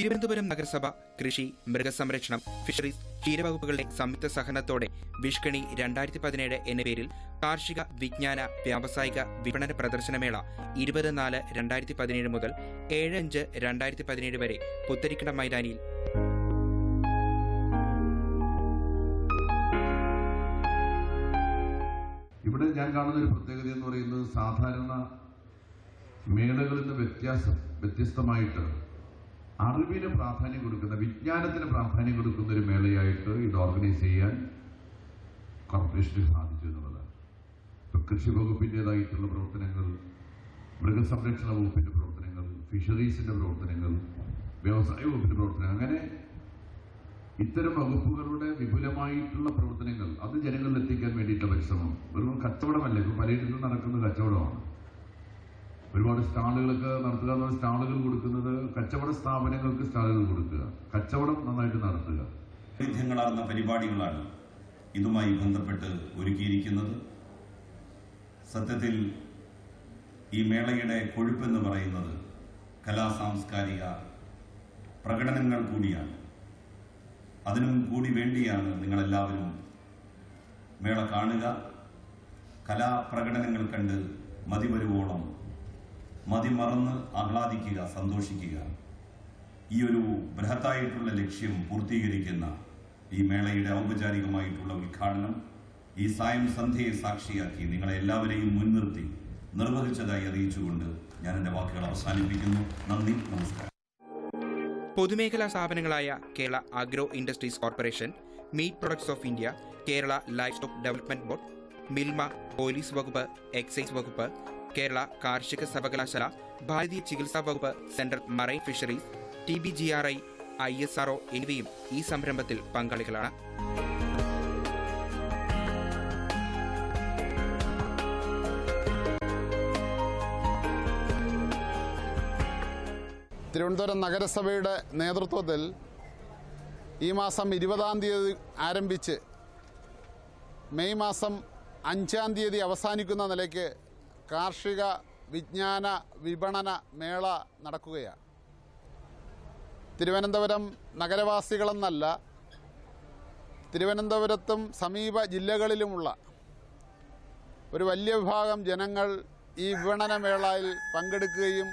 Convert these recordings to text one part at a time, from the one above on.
തിരുവനന്തപുരം നഗരസഭ കൃഷി, മൃഗസംരക്ഷണം, ഫിഷറീസ്, ക്ഷീരവകുപ്പുകളുടെ സംയുക്ത സഹകരണത്തോടെ വിഷ്കണി 2017 എന്ന പേരിൽ കാർഷിക, വിജ്ഞാന, വ്യാവസായിക വിപണന പ്രദർശനമേള 20/4/2017 മുതൽ 7/5/2017 വരെ പുത്തരിക്കട മൈതാനിയിൽ ഇവിടെ ഞാൻ കാണുന്ന ഒരു പ്രത്യേകത എന്ന് പറയുന്നത് സാധാരണ മേളകളിൽ നിന്ന് വ്യത്യസ്തമായിട്ട് അറിവിന് പ്രാധാന്യം കൊടുക്കുന്ന, വിജ്ഞാനത്തിന് പ്രാധാന്യം കൊടുക്കുന്ന ഒരു മേളയായിട്ട് ഇത് ഓർഗനൈസ് ചെയ്യാൻ കോർപ്പറേഷന് സാധിച്ചു എന്നുള്ളതാണ്. ഇപ്പൊ കൃഷി വകുപ്പിൻ്റെതായിട്ടുള്ള പ്രവർത്തനങ്ങൾ, മൃഗസംരക്ഷണ വകുപ്പിന്റെ പ്രവർത്തനങ്ങൾ, ഫിഷറീസിന്റെ പ്രവർത്തനങ്ങൾ, വ്യവസായ വകുപ്പിന്റെ പ്രവർത്തനങ്ങൾ, അങ്ങനെ ഇത്തരം വകുപ്പുകളുടെ വിപുലമായിട്ടുള്ള പ്രവർത്തനങ്ങൾ അത് ജനങ്ങളിൽ എത്തിക്കാൻ വേണ്ടിയിട്ടുള്ള പരിശ്രമം. ഒരു കച്ചവടമല്ല, ഇപ്പൊ പലയിടത്തും നടക്കുന്ന കച്ചവടമാണ്. ഒരുപാട് സ്റ്റാളുകളൊക്കെ നടത്തുക എന്നുള്ള, സ്റ്റാളുകൾ കൊടുക്കുന്നത് കച്ചവട സ്ഥാപനങ്ങൾക്ക് സ്റ്റാളുകൾ കൊടുക്കുക, കച്ചവടം നന്നായിട്ട് നടത്തുക. വൈവിധ്യങ്ങളാർന്ന പരിപാടികളാണ് ഇതുമായി ബന്ധപ്പെട്ട് ഒരുക്കിയിരിക്കുന്നത്. സത്യത്തിൽ ഈ മേളയുടെ കൊഴുപ്പെന്ന് പറയുന്നത് കലാസാംസ്കാരിക പ്രകടനങ്ങൾ കൂടിയാണ്. അതിനും കൂടി വേണ്ടിയാണ് നിങ്ങളെല്ലാവരും മേള കാണുക, കലാപ്രകടനങ്ങൾ കണ്ട് മതിവരുവോളം മതിമറന്ന് ആഹ്ലാദിക്കുക, സന്തോഷിക്കുക. ഈ ഒരു ബൃഹത്തായിട്ടുള്ള ലക്ഷ്യം പൂർത്തീകരിക്കുന്ന ഈ മേളയുടെ ഔപചാരികമായിട്ടുള്ള ഉദ്ഘാടനം ഈ സായം സന്ധ്യയെ സാക്ഷിയാക്കി നിങ്ങളെ എല്ലാവരെയും മുൻനിർത്തി നിർവഹിച്ചതായി അറിയിച്ചുകൊണ്ട് ഞാൻ എൻ്റെ വാക്കുകൾ അവസാനിപ്പിക്കുന്നു. നന്ദി, നമസ്കാരം. പൊതുമേഖലാ സ്ഥാപനങ്ങളായ Kerala agro industries corporation, meat products of India, Kerala livestock development board, Milma, police വകുപ്പ്, എക്സൈസ് വകുപ്പ്, കേരള കാർഷിക സർവകലാശാല, ഭാരതീയ ചികിത്സാ വകുപ്പ്, central marine fisheries, TBGRI, ISRO എന്നിവയും ഈ സംരംഭത്തിൽ പങ്കാളികളാണ്. തിരുവനന്തപുരം നഗരസഭയുടെ നേതൃത്വത്തിൽ ഈ മാസം 20-ാം തീയതി ആരംഭിച്ച് മെയ് മാസം 5-ാം തീയതി അവസാനിക്കുന്ന നിലയ്ക്ക് കാർഷിക വിജ്ഞാന വിപണന മേള നടക്കുകയാണ്. തിരുവനന്തപുരം നഗരവാസികളെന്നല്ല, തിരുവനന്തപുരത്തും സമീപ ജില്ലകളിലുമുള്ള ഒരു വലിയ വിഭാഗം ജനങ്ങൾ ഈ വിപണന മേളയിൽ പങ്കെടുക്കുകയും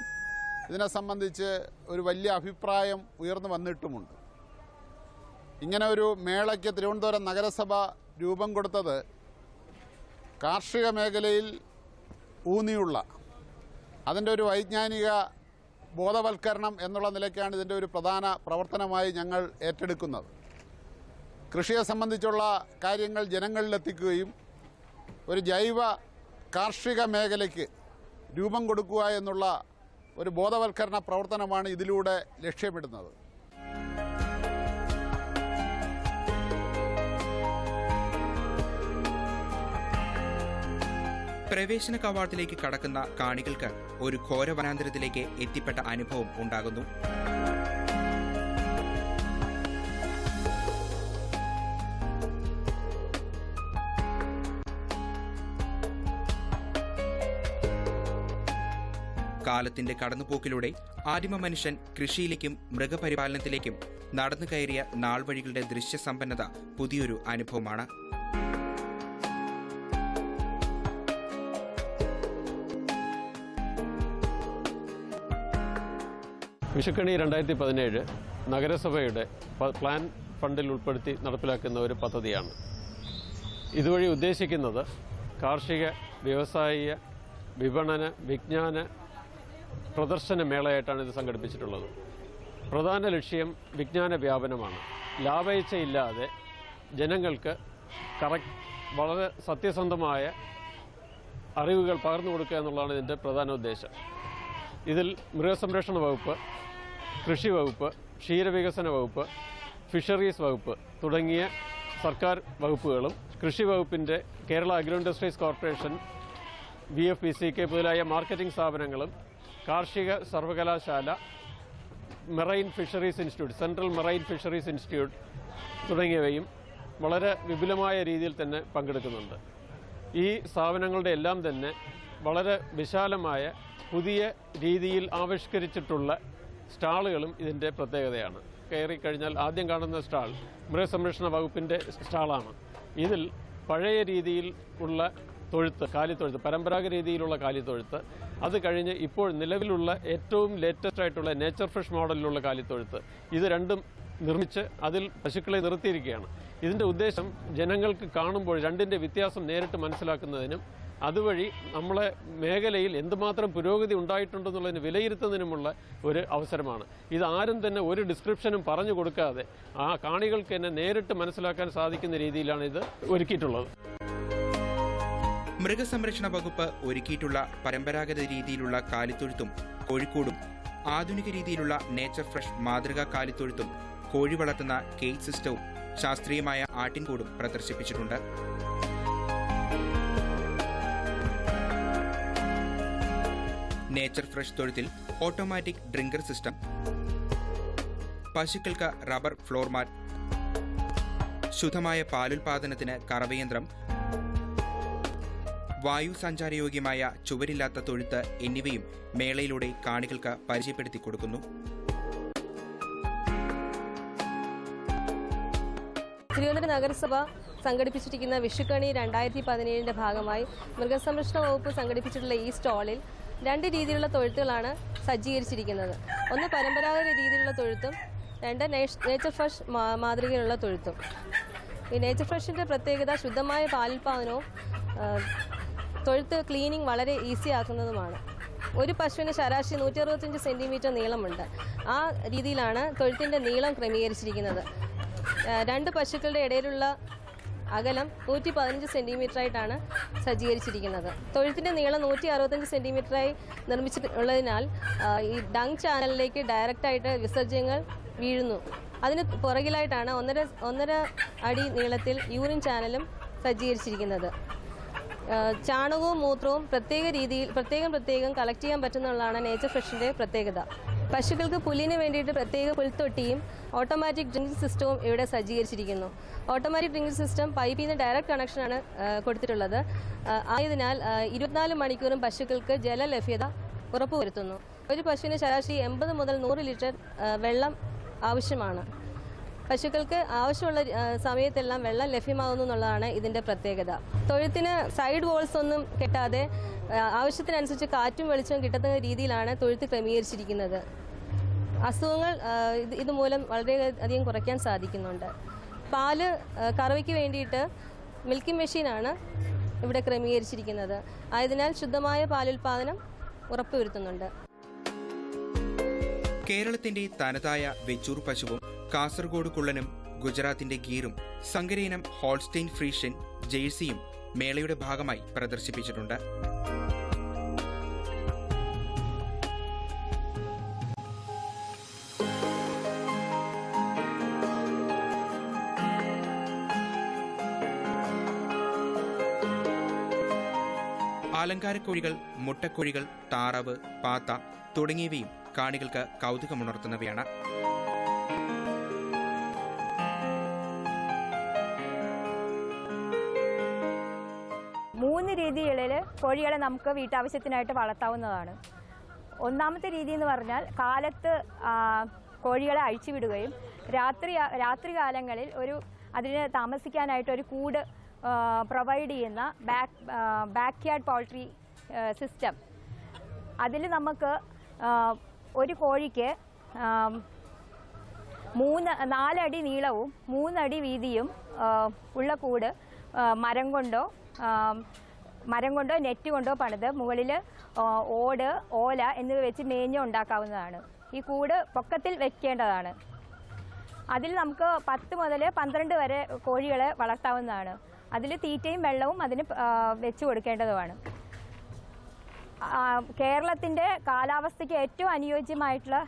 ഇതിനെ സംബന്ധിച്ച് ഒരു വലിയ അഭിപ്രായം ഉയർന്നു വന്നിട്ടുമുണ്ട്. ഇങ്ങനെ ഒരു മേളയ്ക്ക് തിരുവനന്തപുരം നഗരസഭ രൂപം കൊടുത്തത് കാർഷിക മേഖലയിൽ ഊന്നിയുള്ള അതിൻ്റെ ഒരു വൈജ്ഞാനിക ബോധവൽക്കരണം എന്നുള്ള നിലയ്ക്കാണ് ഇതിൻ്റെ ഒരു പ്രധാന പ്രവർത്തനമായി ഞങ്ങൾ ഏറ്റെടുക്കുന്നത്. കൃഷിയെ സംബന്ധിച്ചുള്ള കാര്യങ്ങൾ ജനങ്ങളിലെത്തിക്കുകയും ഒരു ജൈവ കാർഷിക മേഖലയ്ക്ക് രൂപം കൊടുക്കുക എന്നുള്ള ഒരു ബോധവൽക്കരണ പ്രവർത്തനമാണ് ഇതിലൂടെ ലക്ഷ്യമിടുന്നത്. പ്രവേശന കവാടത്തിലേക്ക് കടക്കുന്ന കാണികൾക്ക് ഒരു ഘോര വനാന്തരത്തിലേക്ക് എത്തിപ്പെട്ട അനുഭവം ഉണ്ടാകുന്നു. കാലത്തിന്റെ കടന്നുപോക്കിലൂടെ ആദിമ മനുഷ്യൻ കൃഷിയിലേക്കും മൃഗപരിപാലനത്തിലേക്കും നടന്നു കയറിയ നാൾവഴികളുടെ ദൃശ്യസമ്പന്നത പുതിയൊരു അനുഭവമാണ്. വിഷുക്കണി 2017 നഗരസഭയുടെ പ്ലാൻ ഫണ്ടിൽ ഉൾപ്പെടുത്തി നടപ്പിലാക്കുന്ന ഒരു പദ്ധതിയാണ്. ഇതുവഴി ഉദ്ദേശിക്കുന്നത് കാർഷിക, വ്യവസായിക, വിപണന, വിജ്ഞാന പ്രദർശന മേളയായിട്ടാണ് ഇത് സംഘടിപ്പിച്ചിട്ടുള്ളത്. പ്രധാന ലക്ഷ്യം വിജ്ഞാന വ്യാപനമാണ്. ലാഭേച്ഛയില്ലാതെ ജനങ്ങൾക്ക് വളരെ സത്യസന്ധമായ അറിവുകൾ പകർന്നു കൊടുക്കുക എന്നുള്ളതാണ് ഇതിൻ്റെ പ്രധാന ഉദ്ദേശം. ഇതിൽ മൃഗസംരക്ഷണ വകുപ്പ്, കൃഷി വകുപ്പ്, ക്ഷീരവികസന വകുപ്പ്, ഫിഷറീസ് വകുപ്പ് തുടങ്ങിയ സർക്കാർ വകുപ്പുകളും കൃഷി വകുപ്പിൻ്റെ Kerala agro industries corporation, VFPCK മുതലായ മാർക്കറ്റിംഗ് സ്ഥാപനങ്ങളും കാർഷിക സർവകലാശാല, marine fisheries institute, central marine fisheries institute തുടങ്ങിയവയും വളരെ വിപുലമായ രീതിയിൽ തന്നെ പങ്കെടുക്കുന്നുണ്ട്. ഈ സ്ഥാപനങ്ങളുടെ എല്ലാം തന്നെ വളരെ വിശാലമായ പുതിയ രീതിയിൽ ആവിഷ്കരിച്ചിട്ടുള്ള സ്റ്റാളുകളും ഇതിൻ്റെ പ്രത്യേകതയാണ്. കയറിക്കഴിഞ്ഞാൽ ആദ്യം കാണുന്ന സ്റ്റാൾ മൃഗസംരക്ഷണ വകുപ്പിൻ്റെ സ്റ്റാളാണ്. ഇതിൽ പഴയ രീതിയിൽ ഉള്ള തൊഴുത്ത്, കാലിത്തൊഴുത്ത്, പരമ്പരാഗത രീതിയിലുള്ള കാലിത്തൊഴുത്ത്, അത് കഴിഞ്ഞ് ഇപ്പോൾ നിലവിലുള്ള ഏറ്റവും ലേറ്റസ്റ്റ് ആയിട്ടുള്ള നേച്ചർ ഫ്രഷ് മോഡലിലുള്ള കാലിത്തൊഴുത്ത്, ഇത് രണ്ടും നിർമ്മിച്ച് അതിൽ പശുക്കളെ നിർത്തിയിരിക്കുകയാണ്. ഇതിൻ്റെ ഉദ്ദേശം ജനങ്ങൾക്ക് കാണുമ്പോൾ രണ്ടിൻ്റെ വ്യത്യാസം നേരിട്ട് മനസ്സിലാക്കുന്നതിനും അതുവഴി നമ്മളെ മേഖലയിൽ എന്തുമാത്രം പുരോഗതി ഉണ്ടായിട്ടുണ്ടെന്നുള്ളതിന് വിലയിരുത്തുന്നതിനുമുള്ള ഒരു അവസരമാണ്. ഇത് ആരും തന്നെ ഒരു ഡിസ്ക്രിപ്ഷനും പറഞ്ഞു കൊടുക്കാതെ ആ കാണികൾക്ക് തന്നെ നേരിട്ട് മനസ്സിലാക്കാൻ സാധിക്കുന്ന രീതിയിലാണ് ഇത് ഒരുക്കിയിട്ടുള്ളത്. മൃഗസംരക്ഷണ വകുപ്പ് ഒരുക്കിയിട്ടുള്ള പരമ്പരാഗത രീതിയിലുള്ള കാലിത്തൊഴുത്തും കോഴിക്കോടും ആധുനിക രീതിയിലുള്ള നേച്ചർ ഫ്രഷ് മാതൃകാ കാലിത്തൊഴുത്തും കോഴി വളർത്തുന്ന കേജ് സിസ്റ്റവും ശാസ്ത്രീയമായ ആട്ടിൻകൂടും പ്രദർശിപ്പിച്ചിട്ടുണ്ട്. നേച്ചർ ഫ്രഷ് തൊഴുത്തിൽ ഓട്ടോമാറ്റിക് ഡ്രിങ്കർ സിസ്റ്റം, പശുക്കൾക്ക് റബ്ബർ ഫ്ലോർ മാറ്റ്, ശുദ്ധമായ പാലുൽപാദനത്തിന് കറവയന്ത്രം, വായു സഞ്ചാരയോഗ്യമായ ചുവരില്ലാത്ത തൊഴുത്ത് എന്നിവയും മേളയിലൂടെ കാണികൾക്ക് പരിചയപ്പെടുത്തി കൊടുക്കുന്നു. തിരുവനന്തപുരം നഗരസഭ സംഘടിപ്പിച്ചിരിക്കുന്ന വിഷുക്കണി 2017 ഭാഗമായി മൃഗസംരക്ഷണ വകുപ്പ് സംഘടിപ്പിച്ചിട്ടുള്ള ഈ സ്റ്റാളിൽ 2 രീതിയിലുള്ള തൊഴുത്തുകളാണ് സജ്ജീകരിച്ചിരിക്കുന്നത്. ഒന്ന് പരമ്പരാഗത രീതിയിലുള്ള തൊഴുത്തും, 2 നേച്ചർ ഫ്രഷ് മാതൃകയിലുള്ള തൊഴുത്തും. ഈ നേച്ചർ ഫ്രഷിൻ്റെ പ്രത്യേകത ശുദ്ധമായ പാലുൽപാദനവും തൊഴുത്ത് ക്ലീനിങ് വളരെ ഈസി ആക്കുന്നതുമാണ്. ഒരു പശുവിന് ശരാശരി 165 സെൻറ്റിമീറ്റർ നീളമുണ്ട്. ആ രീതിയിലാണ് തൊഴുത്തിൻ്റെ നീളം ക്രമീകരിച്ചിരിക്കുന്നത്. 2 പശുക്കളുടെ ഇടയിലുള്ള അകലം 115 സെൻറ്റിമീറ്റർ ആയിട്ടാണ് സജ്ജീകരിച്ചിരിക്കുന്നത്. തൊഴുത്തിൻ്റെ നീളം 165 സെൻറ്റിമീറ്ററായി നിർമ്മിച്ചിട്ടുള്ളതിനാൽ ഈ ഡങ് ചാനലിലേക്ക് ഡയറക്റ്റായിട്ട് വിസർജ്യങ്ങൾ വീഴുന്നു. അതിന് പുറകിലായിട്ടാണ് 1.5 അടി നീളത്തിൽ യൂറിൻ ചാനലും സജ്ജീകരിച്ചിരിക്കുന്നത്. ചാണകവും മൂത്രവും പ്രത്യേകം കളക്ട് ചെയ്യാൻ പറ്റുന്നതാണ് നേച്ചർ ഫ്രഷിൻ്റെ പ്രത്യേകത. പശുക്കൾക്ക് പുല്ലിന് വേണ്ടിയിട്ട് പ്രത്യേക പുൽത്തൊട്ടിയും ഓട്ടോമാറ്റിക് ഡ്രിങ്കിംഗ് സിസ്റ്റവും ഇവിടെ സജ്ജീകരിച്ചിരിക്കുന്നു. ഓട്ടോമാറ്റിക് ഡ്രിങ്കിംഗ് സിസ്റ്റം പൈപ്പിൽ നിന്ന് ഡയറക്റ്റ് കണക്ഷനാണ് കൊടുത്തിട്ടുള്ളത്. ആയതിനാൽ 24 മണിക്കൂറും പശുക്കൾക്ക് ജലലഭ്യത ഉറപ്പുവരുത്തുന്നു. ഒരു പശുവിന് ശരാശരി 80 മുതൽ 100 ലിറ്റർ വെള്ളം ആവശ്യമാണ്. പശുക്കൾക്ക് ആവശ്യമുള്ള സമയത്തെല്ലാം വെള്ളം ലഭ്യമാകുന്നു എന്നുള്ളതാണ് ഇതിൻ്റെ പ്രത്യേകത. തൊഴുത്തിന് സൈഡ് വോൾസ് ഒന്നും കെട്ടാതെ ആവശ്യത്തിനനുസരിച്ച് കാറ്റും വെളിച്ചവും കിട്ടുന്ന രീതിയിലാണ് തൊഴുത്ത് ക്രമീകരിച്ചിരിക്കുന്നത്. അസുഖങ്ങൾ ഇതുമൂലം വളരെയധികം കുറയ്ക്കാൻ സാധിക്കുന്നുണ്ട്. പാല് കറവയ്ക്ക് വേണ്ടിയിട്ട് മിൽക്കിംഗ് മെഷീനാണ് ഇവിടെ ക്രമീകരിച്ചിരിക്കുന്നത്. ആയതിനാൽ ശുദ്ധമായ പാലുൽപാദനം ഉറപ്പുവരുത്തുന്നുണ്ട്. കേരളത്തിന്റെ തനതായ വെച്ചൂർ പശുവും കാസർഗോഡ് കുള്ളനും ഗുജറാത്തിന്റെ ഗീറും സങ്കരയിനം ഹോൾസ്റ്റൈൻ ഫ്രീഷ്യൻ ജേഴ്സിയും മേളയുടെ ഭാഗമായി പ്രദർശിപ്പിച്ചിട്ടുണ്ട്. അലങ്കാരക്കോഴികൾ, മുട്ടക്കോഴികൾ, താറാവ്, പാത്ത തുടങ്ങിയവയും കാണികൾക്ക് കൗതുകമുണർത്തുന്നവയാണ്. മൂന്ന് രീതികളിൽ കോഴികളെ നമുക്ക് വീട്ടാവശ്യത്തിനായിട്ട് വളർത്താവുന്നതാണ്. ഒന്നാമത്തെ രീതി എന്ന് പറഞ്ഞാൽ കാലത്ത് കോഴികളെ അഴിച്ചുവിടുകയും രാത്രികാലങ്ങളിൽ അതിന് താമസിക്കാനായിട്ടൊരു കൂട് പ്രൊവൈഡ് ചെയ്യുന്ന ബാക്ക് യാർഡ് പൗൾട്രി സിസ്റ്റം. അതിൽ നമുക്ക് ഒരു കോഴിക്ക് 4 അടി നീളവും 3 അടി വീതിയും ഉള്ള കൂട് മരം കൊണ്ടോ നെറ്റ് കൊണ്ടോ പണിത് മുകളിൽ ഓട്, ഓല എന്നിവ വെച്ച് മേഞ്ഞ് ഉണ്ടാക്കാവുന്നതാണ്. ഈ കൂട് പൊക്കത്തിൽ വെക്കേണ്ടതാണ്. അതിൽ നമുക്ക് 10 മുതൽ 12 വരെ കോഴികളെ വളർത്താവുന്നതാണ്. അതിൽ തീറ്റയും വെള്ളവും അതിന് വെച്ച് കൊടുക്കേണ്ടതുമാണ്. കേരളത്തിൻ്റെ കാലാവസ്ഥയ്ക്ക് ഏറ്റവും അനുയോജ്യമായിട്ടുള്ള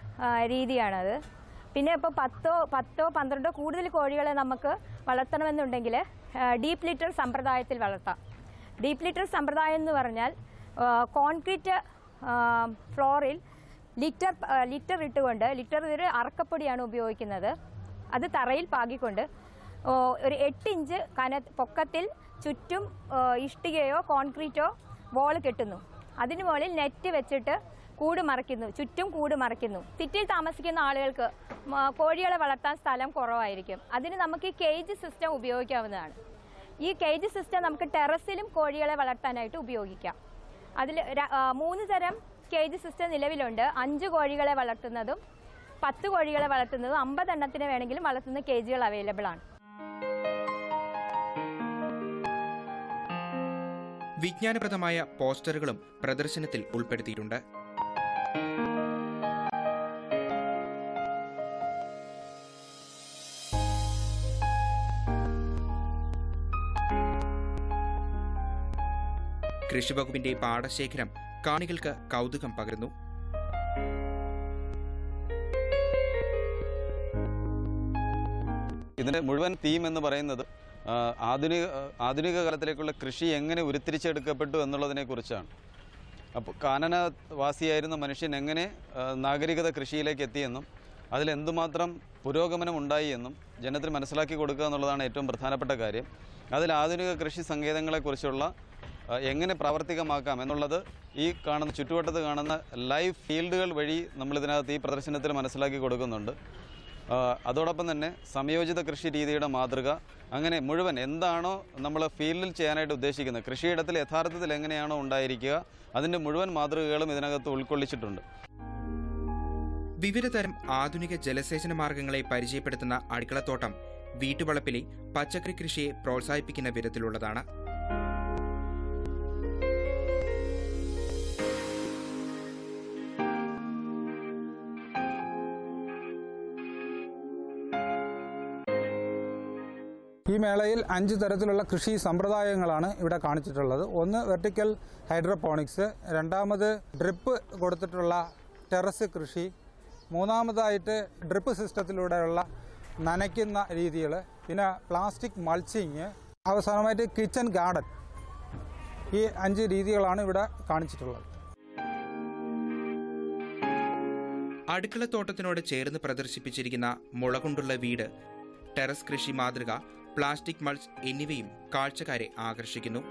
രീതിയാണത്. പിന്നെ ഇപ്പോൾ 10 12 കൂടുതൽ കോഴികളെ നമുക്ക് വളർത്തണമെന്നുണ്ടെങ്കിൽ ഡീപ്പ് ലിറ്റർ സമ്പ്രദായത്തിൽ വളർത്താം. ഡീപ്പ് ലിറ്റർ സമ്പ്രദായം എന്ന് പറഞ്ഞാൽ കോൺക്രീറ്റ് ഫ്ലോറിൽ ലിറ്റർ ഇട്ടുകൊണ്ട്, ലിറ്റർ ഒരു അറക്കപ്പൊടിയാണ് ഉപയോഗിക്കുന്നത്, അത് തറയിൽ പാകിക്കൊണ്ട് ഒരു 8 ഇഞ്ച് പൊക്കത്തിൽ ചുറ്റും ഇഷ്ടികയോ കോൺക്രീറ്റോ വോൾ കെട്ടുന്നു. അതിന് മുകളിൽ നെറ്റ് വെച്ചിട്ട് കൂട് മറയ്ക്കുന്നു, ചുറ്റും കൂട് മറയ്ക്കുന്നു. സിറ്റിയിൽ താമസിക്കുന്ന ആളുകൾക്ക് കോഴികളെ വളർത്താൻ സ്ഥലം കുറവായിരിക്കും. അതിന് നമുക്ക് ഈ കേജ് സിസ്റ്റം ഉപയോഗിക്കാവുന്നതാണ്. ഈ കേജ് സിസ്റ്റം നമുക്ക് ടെറസിലും കോഴികളെ വളർത്താനായിട്ട് ഉപയോഗിക്കാം. അതിൽ 3 തരം കേജ് സിസ്റ്റം നിലവിലുണ്ട്. 5 കോഴികളെ വളർത്തുന്നതും 10 കോഴികളെ വളർത്തുന്നതും 50 എണ്ണത്തിന് വേണമെങ്കിലും വളർത്തുന്ന കേജുകൾ അവൈലബിൾ ആണ്. വിജ്ഞാനപ്രദമായ പോസ്റ്ററുകളും പ്രദർശനത്തിൽ ഉൾപ്പെടുത്തിയിട്ടുണ്ട്. കൃഷിവകുപ്പിന്റെ പാടശേഖരം കാണികൾക്ക് കൗതുകം പകരുന്നു. ഇതിൻ്റെ മുഴുവൻ തീം എന്ന് പറയുന്നത് ആധുനിക കാലത്തിലേക്കുള്ള കൃഷി എങ്ങനെ ഉരുത്തിരിച്ചെടുക്കപ്പെട്ടു എന്നുള്ളതിനെക്കുറിച്ചാണ്. അപ്പോൾ കാനനവാസിയായിരുന്ന മനുഷ്യൻ എങ്ങനെ നാഗരികത കൃഷിയിലേക്ക് എത്തിയെന്നും അതിലെന്തുമാത്രം പുരോഗമനം ഉണ്ടായി എന്നും ജനത്തിന് മനസ്സിലാക്കി കൊടുക്കുക എന്നുള്ളതാണ് ഏറ്റവും പ്രധാനപ്പെട്ട കാര്യം. അതിൽ ആധുനിക കൃഷി സങ്കേതങ്ങളെക്കുറിച്ചുള്ള എങ്ങനെ പ്രാവർത്തികമാക്കാം എന്നുള്ളത് ഈ ചുറ്റുവട്ടത്ത് കാണുന്ന ലൈവ് ഫീൽഡുകൾ വഴി നമ്മളിതിനകത്ത് ഈ പ്രദർശനത്തിൽ മനസ്സിലാക്കി കൊടുക്കുന്നുണ്ട്. അതോടൊപ്പം തന്നെ സംയോജിത കൃഷി രീതിയുടെ മാതൃക, അങ്ങനെ മുഴുവൻ എന്താണോ നമ്മൾ ഫീൽഡിൽ ചെയ്യാനായിട്ട് ഉദ്ദേശിക്കുന്നത്, കൃഷിയിടത്തിൽ യഥാർത്ഥത്തിൽ എങ്ങനെയാണോ ഉണ്ടായിരിക്കുക, അതിൻ്റെ മുഴുവൻ മാതൃകകളും ഇതിനകത്ത് ഉൾക്കൊള്ളിച്ചിട്ടുണ്ട്. വിവിധതരം ആധുനിക ജലസേചന മാർഗങ്ങളെ പരിചയപ്പെടുത്തുന്ന അടുക്കളത്തോട്ടം വീട്ടുവളപ്പിലെ പച്ചക്കറി കൃഷിയെ പ്രോത്സാഹിപ്പിക്കുന്ന വിധത്തിലുള്ളതാണ്. ഈ മേളയിൽ 5 തരത്തിലുള്ള കൃഷി സമ്പ്രദായങ്ങളാണ് ഇവിടെ കാണിച്ചിട്ടുള്ളത്. ഒന്ന് വെർട്ടിക്കൽ ഹൈഡ്രോപോണിക്സ്, രണ്ടാമത് ഡ്രിപ്പ് കൊടുത്തിട്ടുള്ള ടെറസ് കൃഷി, മൂന്നാമതായിട്ട് ഡ്രിപ്പ് സിസ്റ്റത്തിലൂടെയുള്ള നനയ്ക്കുന്ന രീതികൾ, പിന്നെ പ്ലാസ്റ്റിക് മൾച്ചിങ്, അവസാനമായിട്ട് കിച്ചൺ ഗാർഡൻ. ഈ 5 രീതികളാണ് ഇവിടെ കാണിച്ചിട്ടുള്ളത്. അടുക്കളത്തോട്ടത്തിനോട് ചേർന്ന് പ്രദർശിപ്പിച്ചിരിക്കുന്ന മുള കൊണ്ടുള്ള വീട്, ടെറസ് കൃഷി മാതൃക, പ്ലാസ്റ്റിക് മൾച്ച് എന്നിവയും കാഴ്ചക്കാരെ ആകർഷിക്കുന്നു.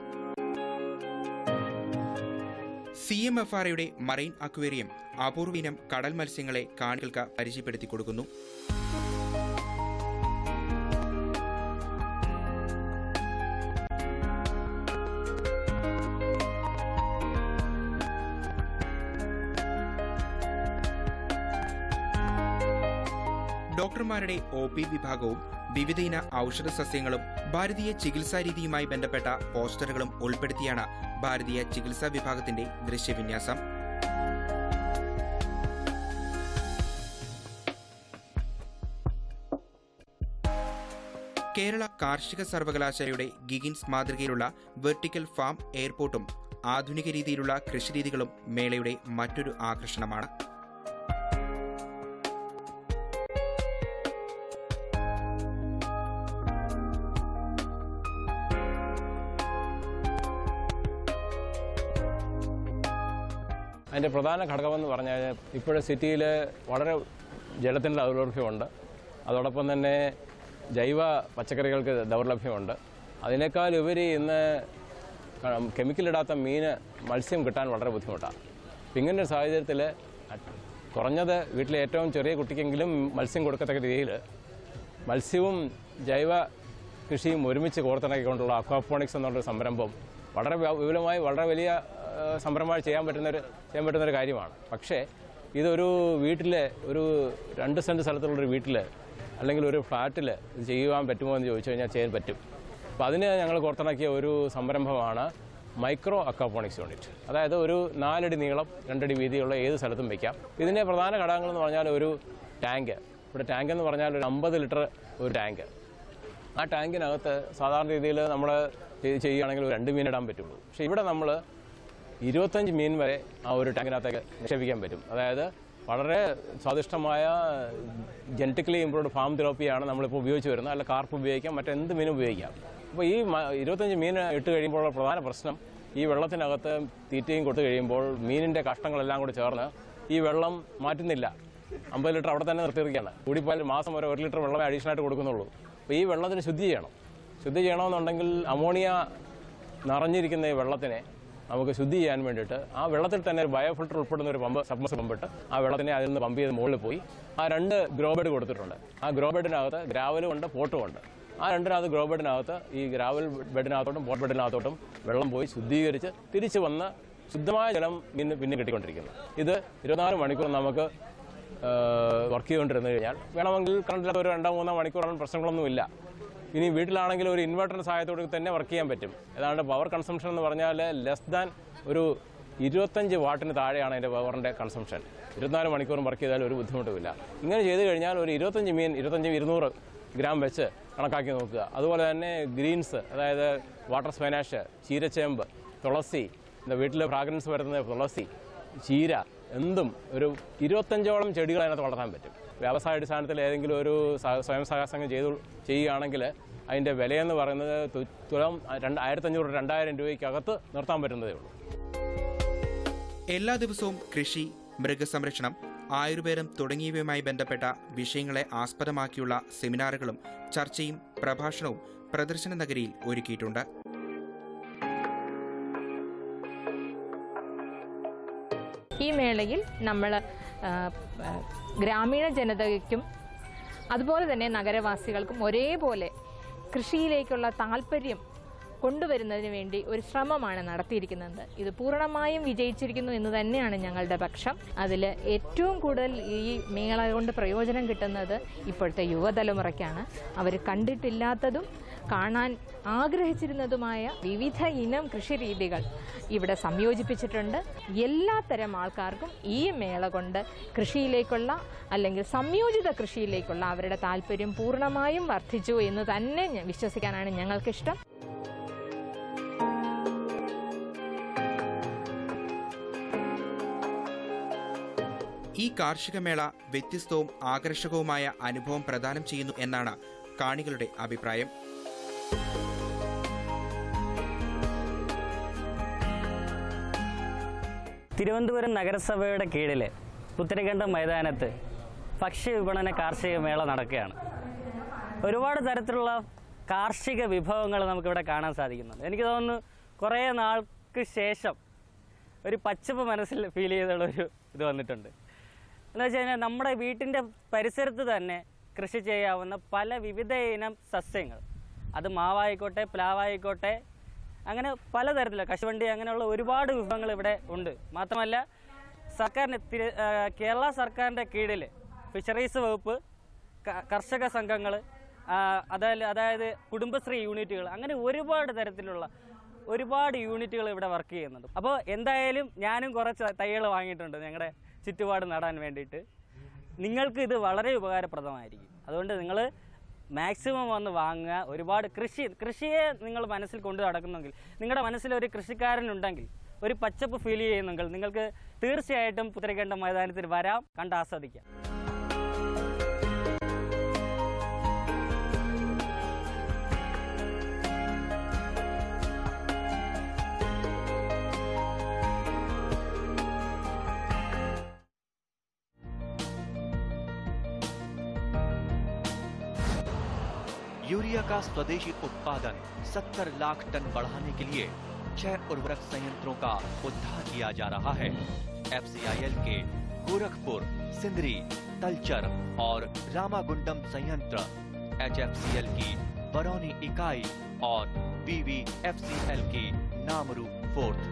CMFRയുടെ മറൈൻ അക്വേറിയം അപൂർവീനം കടൽ മത്സ്യങ്ങളെ കാണികൾക്ക് പരിചയപ്പെടുത്തി കൊടുക്കുന്നു. ഡോക്ടർമാരുടെ OP വിഭാഗവും വിവിധയിന ഔഷധ സസ്യങ്ങളും ഭാരതീയ ചികിത്സാ രീതിയുമായി ബന്ധപ്പെട്ട പോസ്റ്ററുകളും ഉൾപ്പെടുത്തിയാണ് ഭാരതീയ ചികിത്സാ വിഭാഗത്തിന്റെ ദൃശ്യവിന്യാസം. കേരള കാർഷിക സർവകലാശാലയുടെ ഗിഗിൻസ് മാതൃകയിലുള്ള വെർട്ടിക്കൽ ഫാം എയർപോർട്ടും ആധുനിക രീതിയിലുള്ള കൃഷിരീതികളും മേളയുടെ മറ്റൊരു ആകർഷണമാണ്. അതിൻ്റെ പ്രധാന ഘടകമെന്ന് പറഞ്ഞാൽ ഇപ്പോഴും സിറ്റിയിൽ വളരെ ജലത്തിൻ്റെ ദൗർലഭ്യമുണ്ട്. അതോടൊപ്പം തന്നെ ജൈവ പച്ചക്കറികൾക്ക് ദൗർലഭ്യമുണ്ട്. അതിനേക്കാൾ ഉപരി ഇന്ന് കെമിക്കലിടാത്ത മത്സ്യം കിട്ടാൻ വളരെ ബുദ്ധിമുട്ടാണ്. അപ്പം ഇങ്ങനൊരു സാഹചര്യത്തിൽ കുറഞ്ഞത് വീട്ടിലെ ഏറ്റവും ചെറിയ കുട്ടിക്കെങ്കിലും മത്സ്യം കൊടുക്കത്തക്ക രീതിയിൽ മത്സ്യവും ജൈവ കൃഷിയും ഒരുമിച്ച് കോർത്തിണക്കിക്കൊണ്ടുള്ള അക്വാപോണിക്സ് എന്നുള്ളൊരു സംരംഭം വളരെ വിപുലമായി വളരെ വലിയ സംരംഭമായി ചെയ്യാൻ പറ്റുന്നൊരു കാര്യമാണ്. പക്ഷേ ഇതൊരു വീട്ടിൽ ഒരു 2 സെൻറ്റ് സ്ഥലത്തുള്ളൊരു വീട്ടിൽ അല്ലെങ്കിൽ ഒരു ഫ്ലാറ്റിൽ ഇത് ചെയ്യുവാൻ പറ്റുമോ എന്ന് ചോദിച്ചു കഴിഞ്ഞാൽ ചെയ്യാൻ പറ്റും. അപ്പോൾ അതിന് ഞങ്ങൾ കോർത്തിണക്കിയ ഒരു സംരംഭമാണ് മൈക്രോ അക്വാപോണിക്സ് യൂണിറ്റ്. അതായത് ഒരു 4 അടി നീളം 2 അടി വീതിയുള്ള ഏത് സ്ഥലത്തും വയ്ക്കാം. ഇതിൻ്റെ പ്രധാന ഘടകങ്ങളെന്ന് പറഞ്ഞാൽ ഒരു ടാങ്ക്. ഇവിടെ ടാങ്ക് എന്ന് പറഞ്ഞാൽ ഒരു 50 ലിറ്റർ ഒരു ടാങ്ക്. ആ ടാങ്കിനകത്ത് സാധാരണ രീതിയിൽ നമ്മൾ ചെയ്യുകയാണെങ്കിൽ ഒരു 2 മീൻ ഇടാൻ പറ്റുള്ളൂ. പക്ഷേ ഇവിടെ നമ്മൾ 25 മീൻ വരെ ആ ഒരു ടാങ്കിനകത്തേക്ക് നിക്ഷേപിക്കാൻ പറ്റും. അതായത് വളരെ സ്വാദിഷ്ടമായ ജനറ്റിക്കലി ഇംപ്രൂവ്ഡ് ഫാം തിലോപ്പിയാണ് നമ്മളിപ്പോൾ ഉപയോഗിച്ച് വരുന്നത്. അല്ല കാർപ്പ് ഉപയോഗിക്കാം, മറ്റെന്ത് മീനും ഉപയോഗിക്കാം. അപ്പോൾ ഈ 25 മീൻ ഇട്ട് കഴിയുമ്പോഴുള്ള പ്രധാന പ്രശ്നം ഈ വെള്ളത്തിനകത്ത് തീറ്റയും കൊടുത്തു കഴിയുമ്പോൾ മീനിൻ്റെ കഷ്ടങ്ങളെല്ലാം കൂടി ചേർന്ന് ഈ വെള്ളം മാറ്റുന്നില്ല. 50 ലിറ്റർ അവിടെ തന്നെ നിർത്തിയിരിക്കുകയാണ്. കൂടിപ്പോയാൽ മാസം ഒരു 1 ലിറ്റർ വെള്ളമേ അഡീഷണലായിട്ട് കൊടുക്കുന്നുള്ളൂ. അപ്പോൾ ഈ വെള്ളത്തിന് ശുദ്ധി ചെയ്യണമെന്നുണ്ടെങ്കിൽ അമോണിയ നിറഞ്ഞിരിക്കുന്ന ഈ വെള്ളത്തിനെ നമുക്ക് ശുദ്ധി ചെയ്യാൻ വേണ്ടിയിട്ട് ആ വെള്ളത്തിൽ തന്നെ ഒരു ബയോഫിൽറ്റർ ഉൾപ്പെടുന്ന ഒരു സബ്മർസിബിൾ പമ്പിട്ട് ആ വെള്ളത്തിനെ അതിൽ നിന്ന് പമ്പ് ചെയ്ത് മുകളിൽ പോയി ആ 2 ഗ്രോ ബെഡ് കൊടുത്തിട്ടുണ്ട്. ആ ഗ്രോ ബെഡിനകത്ത് ഗ്രാവലും ഉണ്ട്, പോട്ടും ഉണ്ട്. ആ 2 ഗ്രോ ബെഡിനകത്ത് ഈ ഗ്രാവൽ ബെഡിനകത്തോട്ടും പോട്ട് ബെഡിനകത്തോട്ടും വെള്ളം പോയി ശുദ്ധീകരിച്ച് തിരിച്ചു വന്ന് ശുദ്ധമായ ജലം പിന്നെ കിട്ടിക്കൊണ്ടിരിക്കുന്നു. ഇത് 24 മണിക്കൂർ നമുക്ക് വർക്ക് ചെയ്തുകൊണ്ടിരുന്നു കഴിഞ്ഞാൽ വേണമെങ്കിൽ കറണ്ടില്ലാത്ത ഒരു 2-3 മണിക്കൂറാണ്, പ്രശ്നങ്ങളൊന്നുമില്ല. ഇനി വീട്ടിലാണെങ്കിൽ ഒരു ഇൻവെർട്ടറിൻ്റെ സഹായത്തോടെ തന്നെ വർക്ക് ചെയ്യാൻ പറ്റും. ഏതാണ്ട് പവർ കൺസംഷൻ എന്ന് പറഞ്ഞാൽ ലെസ് ദാൻ ഒരു 25 വാട്ടിന് താഴെയാണ് അതിൻ്റെ പവറിൻ്റെ കൺസംഷൻ. 24 മണിക്കൂറും വർക്ക് ചെയ്താൽ ഒരു ബുദ്ധിമുട്ടുമില്ല. ഇങ്ങനെ ചെയ്ത് കഴിഞ്ഞാൽ ഒരു 25 മീൻ 200 ഗ്രാം വെച്ച് കണക്കാക്കി നോക്കുക. അതുപോലെ തന്നെ ഗ്രീൻസ്, അതായത് വാട്ടർ സ്പൈനാഷ്, ചീരച്ചേമ്പ്, തുളസി, വീട്ടിൽ ഫ്രാഗ്രൻസ് വരുന്ന തുളസി, ചീര, എന്തും ഒരു 25ഓളം ചെടികൾ അതിനകത്ത് വളർത്താൻ പറ്റും. വ്യവസായാടിസ്ഥാനത്തിൽ ഏതെങ്കിലും ഒരു സ്വയം സഹായ സംഘം ചെയ്യുകയാണെങ്കിൽ അതിൻ്റെ വിലയെന്ന് പറയുന്നത് തുലം 1500-2000 രൂപയ്ക്കകത്ത് നിർത്താൻ പറ്റുന്നതേ ഉള്ളൂ. എല്ലാ ദിവസവും കൃഷി, മൃഗസംരക്ഷണം, ആയുർവേദം തുടങ്ങിയവയുമായി ബന്ധപ്പെട്ട വിഷയങ്ങളെ ആസ്പദമാക്കിയുള്ള സെമിനാറുകളും ചർച്ചയും പ്രഭാഷണവും പ്രദർശന നഗരിയിൽ ഒരുക്കിയിട്ടുണ്ട്. ഈ മേളയിൽ നമ്മൾ ഗ്രാമീണ ജനതയ്ക്കും അതുപോലെ തന്നെ നഗരവാസികൾക്കും ഒരേപോലെ കൃഷിയിലേക്കുള്ള താല്പര്യം കൊണ്ടുവരുന്നതിന് വേണ്ടി ഒരു ശ്രമമാണ് നടത്തിയിരിക്കുന്നത്. ഇത് പൂർണ്ണമായും വിജയിച്ചിരിക്കുന്നു എന്ന് തന്നെയാണ് ഞങ്ങളുടെ പക്ഷം. അതിൽ ഏറ്റവും കൂടുതൽ ഈ മേള കൊണ്ട് പ്രയോജനം കിട്ടുന്നത് ഇപ്പോഴത്തെ യുവതലമുറയ്ക്കാണ്. അവർ കണ്ടിട്ടില്ലാത്തതും കാണാൻ ആഗ്രഹിച്ചിരുന്നതുമായ വിവിധ ഇനം കൃഷിരീതികൾ ഇവിടെ സംയോജിപ്പിച്ചിട്ടുണ്ട്. എല്ലാത്തരം ആൾക്കാർക്കും ഈ മേള കൊണ്ട് കൃഷിയിലേക്കുള്ള അല്ലെങ്കിൽ സംയോജിത കൃഷിയിലേക്കുള്ള അവരുടെ താല്പര്യം പൂർണ്ണമായും വർദ്ധിച്ചു എന്ന് തന്നെ വിശ്വസിക്കാനാണ് ഞങ്ങൾക്കിഷ്ടം. ഈ കാർഷിക മേള വ്യത്യസ്തവും ആകർഷകവുമായ അനുഭവം പ്രദാനം ചെയ്യുന്നു എന്നാണ് കാണികളുടെ അഭിപ്രായം. തിരുവനന്തപുരം നഗരസഭയുടെ കീഴിലെ പുത്തരിക്കണ്ടം മൈതാനത്ത് ഭക്ഷ്യവിപണന കാർഷിക മേള നടക്കുകയാണ്. ഒരുപാട് തരത്തിലുള്ള കാർഷിക വിഭവങ്ങൾ നമുക്കിവിടെ കാണാൻ സാധിക്കുന്നുണ്ട്. എനിക്ക് തോന്നുന്നു കുറേ നാൾക്ക് ശേഷം ഒരു പച്ചപ്പ് മനസ്സിൽ ഫീൽ ചെയ്തുള്ളൊരു ഇത് വന്നിട്ടുണ്ട്. എന്ന് വെച്ച് കഴിഞ്ഞാൽ നമ്മുടെ വീട്ടിൻ്റെ പരിസരത്ത് തന്നെ കൃഷി ചെയ്യാവുന്ന പല വിവിധ ഇനം സസ്യങ്ങൾ, അത് മാവായിക്കോട്ടെ, പ്ലാവായിക്കോട്ടെ, അങ്ങനെ പലതരത്തിലുള്ള കശുവണ്ടി, അങ്ങനെയുള്ള ഒരുപാട് വിഭവങ്ങൾ ഇവിടെ ഉണ്ട്. മാത്രമല്ല കേരള സർക്കാരിൻ്റെ കീഴിൽ ഫിഷറീസ് വകുപ്പ്, കർഷക സംഘങ്ങൾ, അതായത് കുടുംബശ്രീ യൂണിറ്റുകൾ, അങ്ങനെ ഒരുപാട് തരത്തിലുള്ള ഒരുപാട് യൂണിറ്റുകൾ ഇവിടെ വർക്ക് ചെയ്യുന്നുണ്ട്. അപ്പോൾ എന്തായാലും ഞാനും കുറച്ച് തൈകൾ വാങ്ങിയിട്ടുണ്ട് ഞങ്ങളുടെ ചുറ്റുപാട് നടാൻ വേണ്ടിയിട്ട്. നിങ്ങൾക്ക് ഇത് വളരെ ഉപകാരപ്രദമായിരിക്കും. അതുകൊണ്ട് നിങ്ങൾ മാക്സിമം വന്ന് വാങ്ങുക. ഒരുപാട് കൃഷിയെ നിങ്ങൾ മനസ്സിൽ കൊണ്ടു നടക്കുന്നെങ്കിൽ, നിങ്ങളുടെ മനസ്സിലൊരു കൃഷിക്കാരനുണ്ടെങ്കിൽ, ഒരു പച്ചപ്പ് ഫീൽ ചെയ്യുന്നെങ്കിൽ നിങ്ങൾക്ക് തീർച്ചയായിട്ടും പുത്തരിക്കണ്ടം മൈതാനത്തിൽ വരാം, കണ്ട് ആസ്വദിക്കാം. यूरिया का स्वदेशी उत्पादन 70 लाख टन बढ़ाने के लिए 6 उर्वरक संयंत्रों का उद्धार किया जा रहा है। FCIL के गोरखपुर, सिंदरी, तलचर और रामागुंडम संयंत्र, HFCL की बरौनी इकाई और BVFCL की नामरू फोर्थ।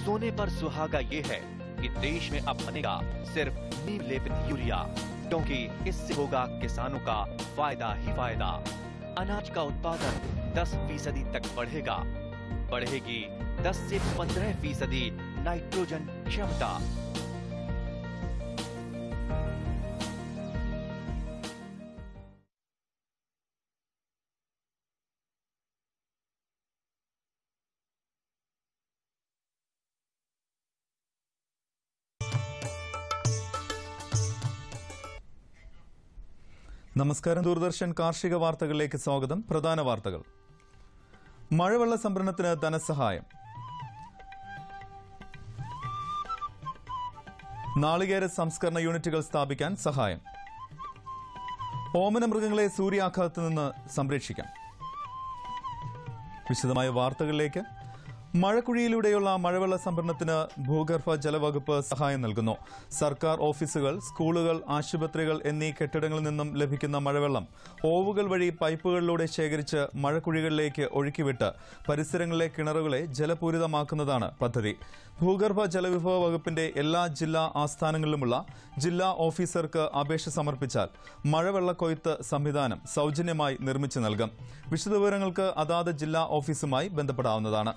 सोने पर सुहागा ये है कि देश में अब बनेगा सिर्फ नीम लेपित यूरिया, क्योंकि इससे होगा किसानों का फायदा ही फायदा। अनाज का उत्पादन 10% तक बढ़ेगा। बढ़ेगी 10 से 15% नाइट्रोजन क्षमता। നമസ്കാരം. ദൂരദർശൻ കാർഷിക വാർത്തകളിലേക്ക് സ്വാഗതം. പ്രധാന വാർത്തകൾ. മഴവെള്ള സംഭരണത്തിന് ധനസഹായം. നാളികേര സംസ്കരണ യൂണിറ്റുകൾ സ്ഥാപിക്കാൻ സഹായം. ഓമന മൃഗങ്ങളെ സൂര്യാഘാതത്തിൽ നിന്ന് സംരക്ഷിക്കാം. വിശദമായ വാർത്തകളിലേക്ക്. മഴക്കുഴിയിലൂടെയുള്ള മഴവെള്ള സംഭരണത്തിന് ഭൂഗർഭ ജലവകുപ്പ് സഹായം നൽകുന്നു. സർക്കാർ ഓഫീസുകൾ, സ്കൂളുകൾ, ആശുപത്രികൾ എന്നീ കെട്ടിടങ്ങളിൽ നിന്നും ലഭിക്കുന്ന മഴവെള്ളം ഓവുകൾ വഴി പൈപ്പുകളിലൂടെ ശേഖരിച്ച് മഴക്കുഴികളിലേക്ക് ഒഴുക്കിവിട്ട് പരിസരങ്ങളിലെ കിണറുകളെ ജലപൂരിതമാക്കുന്നതാണ് പദ്ധതി. ഭൂഗർഭ ജലവിഭവ വകുപ്പിന്റെ എല്ലാ ജില്ലാ ആസ്ഥാനങ്ങളിലുമുള്ള ജില്ലാ ഓഫീസർക്ക് അപേക്ഷ സമർപ്പിച്ചാൽ മഴവെള്ള കൊയ്ത്ത് സംവിധാനം സൌജന്യമായി നിർമ്മിച്ചു നൽകും. വിശദവിവരങ്ങൾക്ക് അതാത് ജില്ലാ ഓഫീസുമായി ബന്ധപ്പെടാവുന്നതാണ്.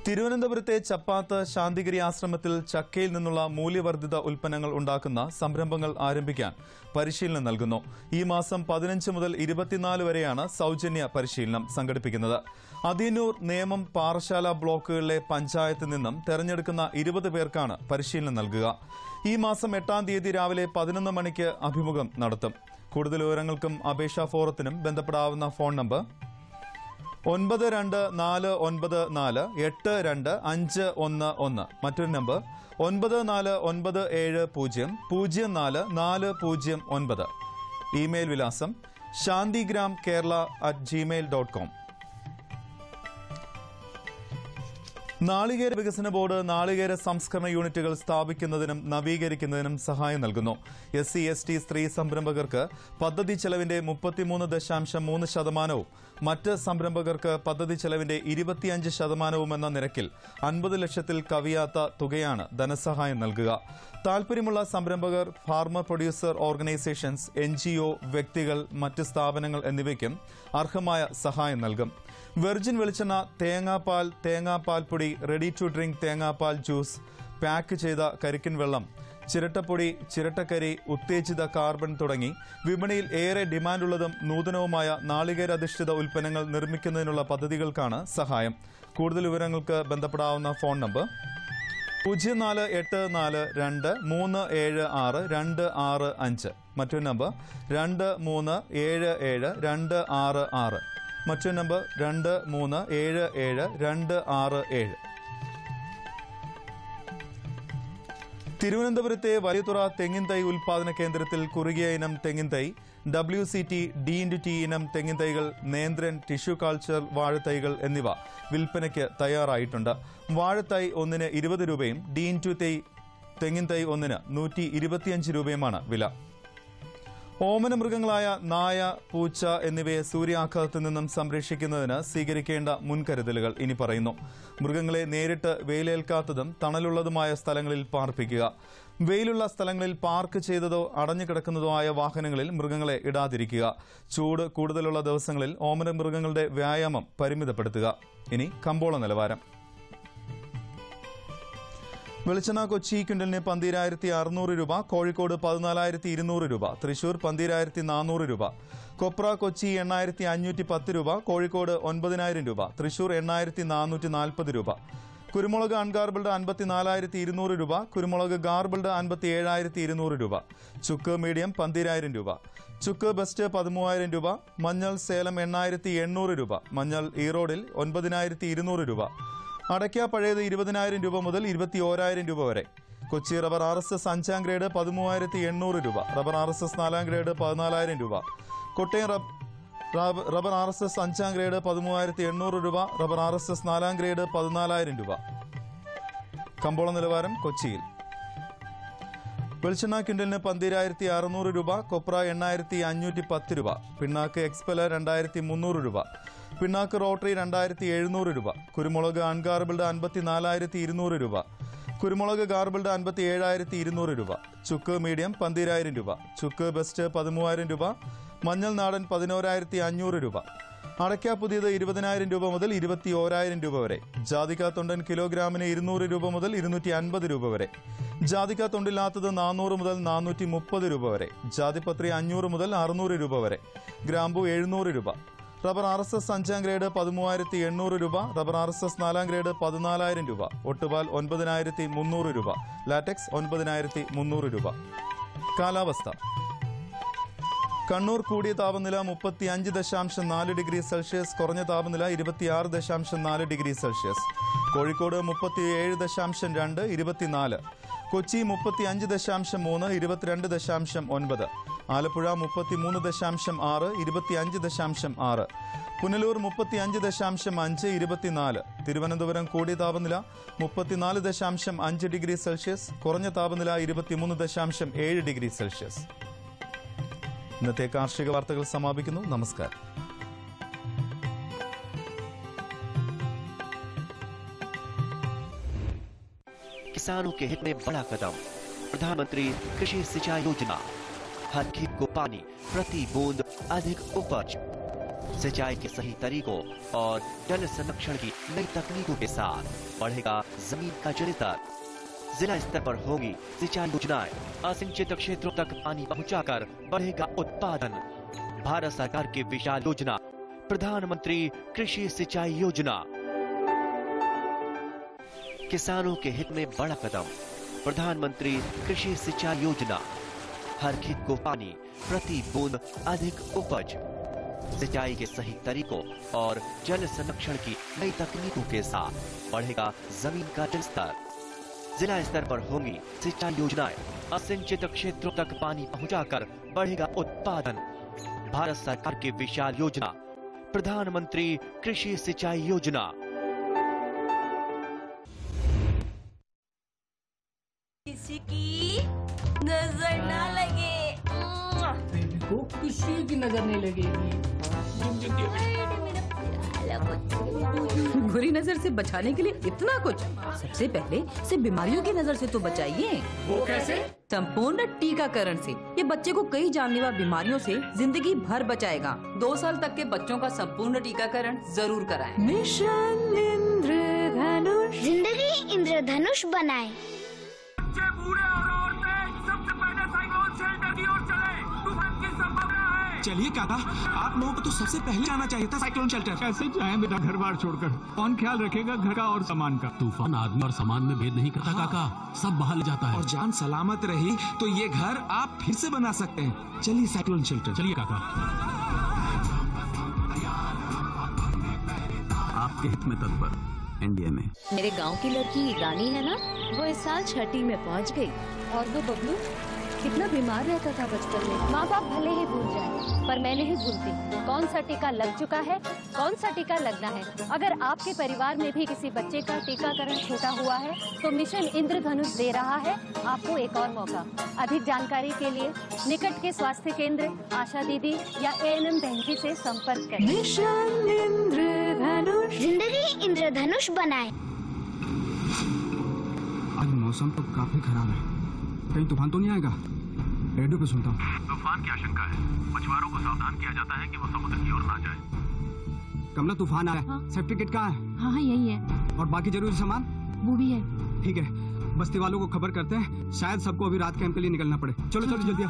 തിരുവനന്തപുരത്തെ ചപ്പാത്ത് ശാന്തിഗിരി ആശ്രമത്തിൽ ചക്കയിൽ നിന്നുള്ള മൂല്യവർദ്ധിത ഉൽപ്പന്നങ്ങൾ ഉണ്ടാക്കുന്ന സംരംഭങ്ങൾ ആരംഭിക്കാൻ പരിശീലനം നൽകുന്നു. ഈ മാസം 15 മുതൽ 24 വരെയാണ് സൌജന്യ പരിശീലനം സംഘടിപ്പിക്കുന്നത്. അതിയന്നൂർ, നേമം, പാറശാല ബ്ലോക്കുകളിലെ പഞ്ചായത്തിൽ നിന്നും തെരഞ്ഞെടുക്കുന്ന 20 പേർക്കാണ് പരിശീലനം നൽകുക. ഈ മാസം 8-ാം തീയതി രാവിലെ 11 മണിക്ക് അഭിമുഖം നടത്തും. കൂടുതൽ വിവരങ്ങൾക്കും അപേക്ഷാ ഫോറത്തിനും ബന്ധപ്പെടാവുന്ന ഫോൺ നമ്പർ 9294482511. മറ്റൊരു നമ്പർ 9497004409. ഇമെയിൽ വിലാസം shantigram kerala@gmail.com. നാളികേര വികസന ബോർഡ് നാളികേര സംസ്കരണ യൂണിറ്റുകൾ സ്ഥാപിക്കുന്നതിനും നവീകരിക്കുന്നതിനും സഹായം നൽകുന്നു. SC, ST സ്ത്രീ സംരംഭകർക്ക് പദ്ധതി ചെലവിന്റെ 33.3%, മറ്റ് സംരംഭകർക്ക് പദ്ധതി ചെലവിന്റെ 25% എന്ന നിരക്കിൽ 50 ലക്ഷത്തിൽ കവിയാത്ത തുകയാണ് ധനസഹായം നൽകുക. താൽപര്യമുള്ള സംരംഭകർ, ഫാർമർ പ്രൊഡ്യൂസർ ഓർഗനൈസേഷൻസ്, NGO, വ്യക്തികൾ, മറ്റ് സ്ഥാപനങ്ങൾ എന്നിവയ്ക്കും അർഹമായ സഹായം നൽകും. വെർജിൻ വെളിച്ചെണ്ണ, തേങ്ങാപ്പാൽ, തേങ്ങാപ്പാൽപ്പൊടി, റെഡി ടു ഡ്രിങ്ക് തേങ്ങാപ്പാൽ ജ്യൂസ്, പാക്ക് ചെയ്ത കരിക്കിൻ വെള്ളം, ചിരട്ടപ്പൊടി, ചിരട്ടക്കരി, ഉത്തേജിത കാർബൺ തുടങ്ങി വിപണിയിൽ ഏറെ ഡിമാൻഡുള്ളതും നൂതനവുമായ നാളികേരാധിഷ്ഠിത ഉൽപ്പന്നങ്ങൾ നിർമ്മിക്കുന്നതിനുള്ള പദ്ധതികൾക്കാണ് സഹായം. കൂടുതൽ വിവരങ്ങൾക്ക് ബന്ധപ്പെടാവുന്ന ഫോൺ നമ്പർ 048423762665. മറ്റൊരു നമ്പർ 23772666. മറ്റൊരു നമ്പർ 23772667. തിരുവനന്തപുരത്തെ വലിയതുറ തെങ്ങിൻ തൈ ഉൽപാദന കേന്ദ്രത്തിൽ കുറുകിയ ഇനം തെങ്ങിൻ തൈ, WCT, D&T ഇനം തെങ്ങിൻ തൈകൾ, നേന്ത്രൻ, ടിഷ്യൂ കൾച്ചർ വാഴത്തൈകൾ എന്നിവ വിൽപ്പനയ്ക്ക് തയ്യാറായിട്ടുണ്ട്. വാഴത്തൈ ഒന്നിന് 20 രൂപയും D&T തെങ്ങിൻ തൈ ഒന്നിന് 125 രൂപയുമാണ് വില. ഓമന മൃഗങ്ങളായ നായ, പൂച്ച എന്നിവയെ സൂര്യാഘാതത്തിൽ നിന്നും സംരക്ഷിക്കുന്നതിന് സ്വീകരിക്കേണ്ട മുൻകരുതലുകൾ ഇനി പറയുന്നു. മൃഗങ്ങളെ നേരിട്ട് വെയിലേൽക്കാത്തതും തണലുള്ളതുമായ സ്ഥലങ്ങളിൽ പാർപ്പിക്കുക. വെയിലുള്ള സ്ഥലങ്ങളിൽ പാർക്ക് ചെയ്തതോ അടഞ്ഞുകിടക്കുന്നതോ ആയ വാഹനങ്ങളിൽ മൃഗങ്ങളെ ഇടാതിരിക്കുക. ചൂട് കൂടുതലുള്ള ദിവസങ്ങളിൽ ഓമന മൃഗങ്ങളുടെ വ്യായാമം പരിമിതപ്പെടുത്തുക. ഇനി കമ്പോള നിലവാരം. വെളിച്ചെണ്ണ കൊച്ചി ക്വിന്റലിന് 12,600 രൂപ, കോഴിക്കോട് 14,200 രൂപ, തൃശൂർ 12,400 രൂപ. കൊപ്ര കൊച്ചി 8,510 രൂപ, കോഴിക്കോട് 9,000 രൂപ, തൃശൂർ 8,440 രൂപ. കുരുമുളക് അൺഗാർബിൾഡ് 54,200 രൂപ, കുരുമുളക് ഗാർബിൾഡ് 57,200 രൂപ. ചുക്ക് മീഡിയം 12,000 രൂപ, ചുക്ക് ബെസ്റ്റ് 13,000 രൂപ. മഞ്ഞൾ സേലം 8,800 രൂപ, മഞ്ഞൾ ഈറോഡിൽ 9,200 രൂപ. അടയ്ക്ക പഴയത് 20,000 രൂപ മുതൽ 21,000 രൂപ വരെ. കൊച്ചി റബ്ബർ RSS 5ാം ഗ്രേഡ് 13,800 രൂപ, റബ്ബർ RSS 4ാം ഗ്രേഡ് 14,000 രൂപ. കോട്ടയം റബ്ബർ RSS 5ാം ഗ്രേഡ് 13,800 രൂപ, റബ്ബർ RSS 4ാം ഗ്രേഡ് 14,000 രൂപ. കമ്പോള നിലവാരം കൊച്ചിയിൽ. വെളിച്ചെണ്ണ ക്വിന്റലിന് 12,600 രൂപ, കൊപ്ര 8,510 രൂപ, പിണ്ണാക്ക് എക്സ്പെലർ 2,300 രൂപ, പിണ്ണാക്ക് റോട്ടറി 2,700 രൂപ. കുരുമുളക് അൺഗാർബിൾഡ് 54,200 രൂപ, കുരുമുളക് ഗാർബിൾഡ് 57,200 രൂപ. ചുക്ക് മീഡിയം 12,000 രൂപ, ചുക്ക് ബെസ്റ്റ് 13,000 രൂപ, മഞ്ഞൾ നാടൻ 11,500 രൂപ. അടയ്ക്ക പുതിയത് 20,000 രൂപ മുതൽ 21,000 രൂപ വരെ. ജാതിക്ക തൊണ്ടൻ കിലോഗ്രാമിന് 200 രൂപ മുതൽ 250 രൂപ വരെ. ജാതിക്ക തൊണ്ടില്ലാത്തത് 400 മുതൽ 430 രൂപ വരെ. ജാതിപത്രി 500 മുതൽ 600 രൂപ വരെ. ഗ്രാമ്പു 700 രൂപ. റബ്ബർ RSS 5ാം ഗ്രേഡ് 13,800 രൂപ, റബ്ബർ RSS 4ാം ഗ്രേഡ് 14,000 രൂപ. ഒട്ടുപാൽ 9,300 രൂപ, ലാറ്റക്സ് 9,300 രൂപ. കാലാവസ്ഥ. കണ്ണൂർ കൂടിയ താപനില 35.4 ഡിഗ്രി സെൽഷ്യസ്, കുറഞ്ഞ താപനില 26.4 ഡിഗ്രി സെൽഷ്യസ്. കോഴിക്കോട് 37.2, 24. കൊച്ചി 35.3, 22.9. ആലപ്പുഴ 33.6, 25.6, പുനലൂർ 35.5, 24, തിരുവനന്തപുരം കൂടിയ താപനില 34.5 ഡിഗ്രി സെൽഷ്യസ്, കുറഞ്ഞ താപനില 23.7 ഡിഗ്രി സെൽഷ്യസ്. ഇന്നത്തെ കാർഷിക വാർത്തകൾ സമാപിക്കുന്നു. നമസ്കാരം. किसानों के हित में बड़ा कदम, प्रधानमंत्री कृषि सिंचाई योजना। हर खेत को पानी, प्रति बूंद अधिक उपज। सिंचाई के सही तरीकों और जल संरक्षण की नई तकनीकों के साथ बढ़ेगा जमीन का जलस्तर। जिला स्तर पर होगी सिंचाई योजनाएं, असिंचित क्षेत्रों तक पानी पहुंचाकर बढ़ेगा उत्पादन। भारत सरकार की विशाल योजना प्रधानमंत्री कृषि सिंचाई योजना। किसानों के हित में बड़ा कदम, प्रधानमंत्री कृषि सिंचाई योजना। हर खेत को पानी, प्रति बूंद अधिक उपज। सिंचाई के सही तरीकों और जल संरक्षण की नई तकनीकों के साथ बढ़ेगा जमीन का जलस्तर। जिला स्तर पर होंगी सिंचाई योजनाएं, असिंचित क्षेत्रों तक पानी पहुंचाकर बढ़ेगा उत्पादन। भारत सरकार की विशाल योजना प्रधानमंत्री कृषि सिंचाई योजना। किसी की नजर ना लगे, बेबी को किसी की नजर नहीं लगेगी। बुरी नजर से बचाने के लिए इतना कुछ। सबसे पहले से बीमारियों की नजर से तो बचाइए। वो कैसे? संपूर्ण टीकाकरण से। ये बच्चे को कई जानलेवा बीमारियों से जिंदगी भर बचाएगा। 2 साल तक के बच्चों का संपूर्ण टीकाकरण जरूर कराएं। मिशन इंद्रधनुष, जिंदगी इंद्रधनुष बनाए। बच्चे, बूढ़े और औरतें सबसे पहले साइक्लोन शेल्टर की ओर चले। तूफान की संभावना है। चलिए काका, आप लोगों को तो सबसे पहले जाना चाहिए था साइक्लोन शेल्टर। कैसे जाएं बेटा घर बार छोड़कर? कौन ख्याल रखेगा घर का और सामान का? तूफान आदमी और सामान में भेद नहीं करता काका, सब बहा ले जाता है। और जान सलामत रही तो ये घर आप फिर से बना सकते हैं। चलिए साइक्लोन शेल्टर। चलिए काका, आपके हित में तत्पर एनडीए में। मेरे गांव की लड़की रानी है ना, वो इस साल 6ठी में पहुंच गई। और वो बबलू कितना बीमार रहता था बचपन में। माँ बाप भले ही भूल जाए, पर मैं नहीं भूलती। कौन सा टीका लग चुका है, कौन सा टीका लगना है। अगर आपके परिवार में भी किसी बच्चे का टीकाकरण छूटा हुआ है तो मिशन इंद्रधनुष दे रहा है आपको एक और मौका। अधिक जानकारी के लिए निकट के स्वास्थ्य केंद्र, आशा दीदी या ANM बहन से संपर्क करें। मिशन इंद्रधनुष, जिंदगी इंद्रधनुष बनाए। आज मौसम तो काफी खराब है, कहीं तूफान तो नहीं आएगा? रेडियो पे सुनता हूँ। तूफान की आशंका है, मछुआरों को सावधान किया जाता है कि वो समुद्र की ओर ना जाए। कमला, तूफान आ रहा है। सर्टिफिकेट कहाँ है? हाँ यही है। और बाकी जरूरी सामान? वो भी है। ठीक है, बस्ती वालों को खबर करते हैं, शायद सबको अभी रात कैंप के लिए निकलना पड़े। चलो चलो जल्दी आओ।